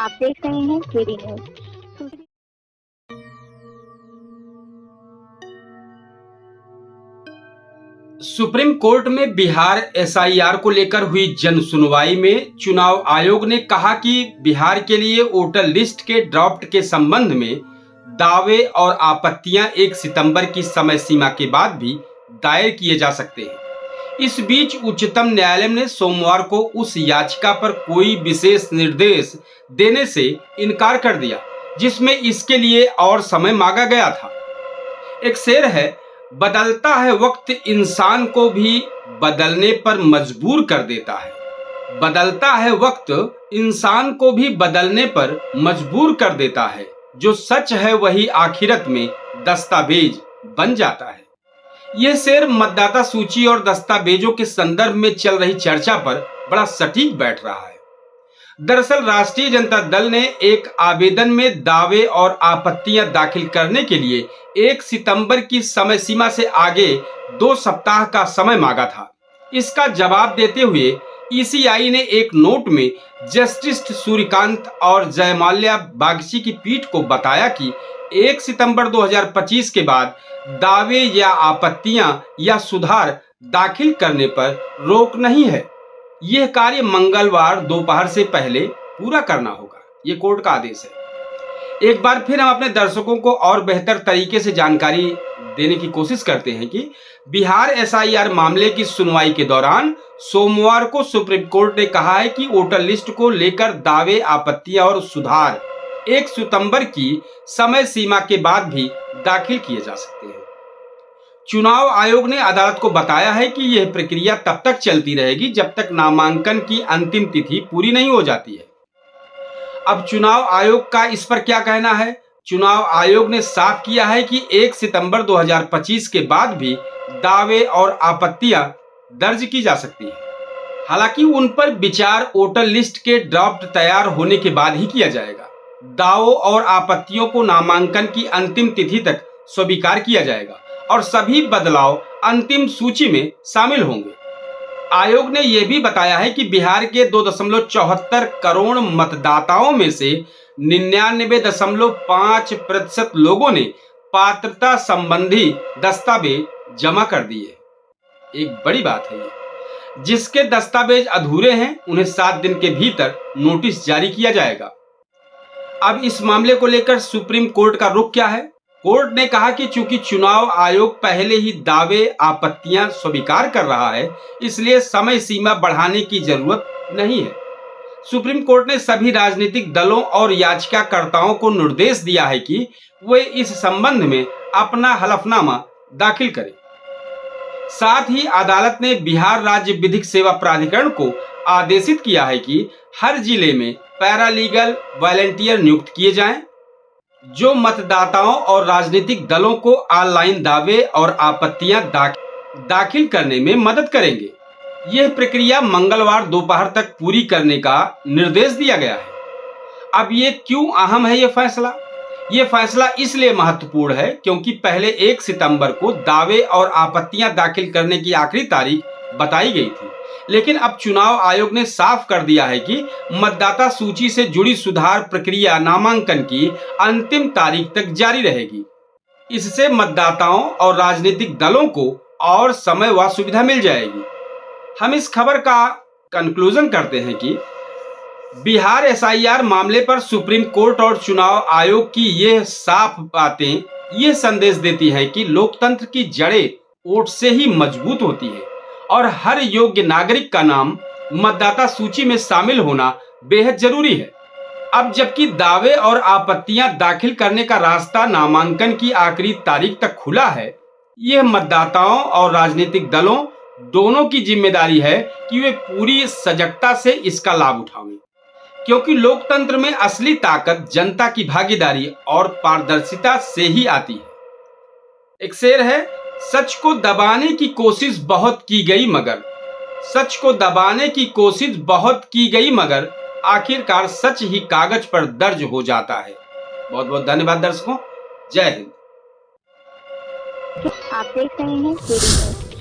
आप देख रहे हैं केडी न्यूज। सुप्रीम कोर्ट में बिहार एसआईआर को लेकर हुई जन सुनवाई में चुनाव आयोग ने कहा कि बिहार के लिए वोटर लिस्ट के ड्राफ्ट के संबंध में दावे और आपत्तियां 1 सितंबर की समय सीमा के बाद भी दायर किए जा सकते हैं। इस बीच उच्चतम न्यायालय ने सोमवार को उस याचिका पर कोई विशेष निर्देश देने से इनकार कर दिया जिसमें इसके लिए और समय मांगा गया था। एक शेर है, बदलता है वक्त इंसान को भी बदलने पर मजबूर कर देता है। बदलता है वक्त इंसान को भी बदलने पर मजबूर कर देता है। जो सच है वही आखिरत में दस्तावेज बन जाता है। यह शेर मतदाता सूची और दस्तावेजों के संदर्भ में चल रही चर्चा पर बड़ा सटीक बैठ रहा है। दरअसल राष्ट्रीय जनता दल ने एक आवेदन में दावे और आपत्तियां दाखिल करने के लिए 1 सितंबर की समय सीमा से आगे 2 सप्ताह का समय मांगा था। इसका जवाब देते हुए ईसीआई ने एक नोट में जस्टिस सूर्यकांत और जयमाल्या बागची की पीठ को बताया कि 1 सितंबर 2025 के बाद दावे या आपत्तियां या सुधार दाखिल करने पर रोक नहीं है। यह कार्य मंगलवार दोपहर से पहले पूरा करना होगा। ये कोर्ट का आदेश है। एक बार फिर हम अपने दर्शकों को और बेहतर तरीके से जानकारी देने की कोशिश करते हैं कि बिहार एसआईआर मामले की सुनवाई के दौरान सोमवार को सुप्रीम कोर्ट ने कहा है कि वोटर लिस्ट को लेकर दावे, आपत्तियां और सुधार 1 सितंबर की समय सीमा के बाद भी दाखिल किए जा सकते हैं। चुनाव आयोग ने अदालत को बताया है कि यह प्रक्रिया तब तक चलती रहेगी जब तक नामांकन की अंतिम तिथि पूरी नहीं हो जाती है। अब चुनाव आयोग का इस पर क्या कहना है? चुनाव आयोग ने साफ किया है कि 1 सितंबर 2025 के बाद भी दावे और आपत्तियां दर्ज की जा सकती है। हालांकि उन पर विचार वोटर लिस्ट के ड्राफ्ट तैयार होने के बाद ही किया जाएगा। दावों और आपत्तियों को नामांकन की अंतिम तिथि तक स्वीकार किया जाएगा और सभी बदलाव अंतिम सूची में शामिल होंगे। आयोग ने यह भी बताया है कि बिहार के 2.74 करोड़ मतदाताओं में से 99.5% लोगों ने पात्रता संबंधी दस्तावेज जमा कर दिए। एक बड़ी बात है ये। जिसके दस्तावेज अधूरे हैं उन्हें 7 दिन के भीतर नोटिस जारी किया जाएगा। अब इस मामले को लेकर सुप्रीम कोर्ट का रुख क्या है? कोर्ट ने कहा कि चूंकि चुनाव आयोग पहले ही दावे आपत्तियां स्वीकार कर रहा है, इसलिए समय सीमा बढ़ाने की जरूरत नहीं है। सुप्रीम कोर्ट ने सभी राजनीतिक दलों और याचिकाकर्ताओं को निर्देश दिया है कि वे इस संबंध में अपना हलफनामा दाखिल करें। साथ ही अदालत ने बिहार राज्य विधिक सेवा प्राधिकरण को आदेशित किया है कि हर जिले में पैरालीगल वॉलंटियर नियुक्त किए जाएं, जो मतदाताओं और राजनीतिक दलों को ऑनलाइन दावे और आपत्तियां दाखिल करने में मदद करेंगे। यह प्रक्रिया मंगलवार दोपहर तक पूरी करने का निर्देश दिया गया है। अब ये क्यों अहम है? यह फैसला इसलिए महत्वपूर्ण है क्योंकि पहले 1 सितंबर को दावे और आपत्तियां दाखिल करने की आखिरी तारीख बताई गई थी, लेकिन अब चुनाव आयोग ने साफ कर दिया है कि मतदाता सूची से जुड़ी सुधार प्रक्रिया नामांकन की अंतिम तारीख तक जारी रहेगी। इससे मतदाताओं और राजनीतिक दलों को और समय व सुविधा मिल जाएगी। हम इस खबर का कंक्लूजन करते हैं कि बिहार एसआईआर मामले पर सुप्रीम कोर्ट और चुनाव आयोग की यह साफ बातें ये संदेश देती हैं कि लोकतंत्र की जड़ें वोट से ही मजबूत होती है और हर योग्य नागरिक का नाम मतदाता सूची में शामिल होना बेहद जरूरी है। अब जबकि दावे और आपत्तियां दाखिल करने का रास्ता नामांकन की आखिरी तारीख तक खुला है, यह मतदाताओं और राजनीतिक दलों दोनों की जिम्मेदारी है कि वे पूरी सजगता से इसका लाभ उठाएं, क्योंकि लोकतंत्र में असली ताकत जनता की भागीदारी और पारदर्शिता से ही आती है। एक शेर है, सच को दबाने की कोशिश बहुत की गई मगर आखिरकार सच ही कागज पर दर्ज हो जाता है। बहुत बहुत धन्यवाद दर्शकों। जय हिंद। आप देख रहे हैं केडी न्यूज।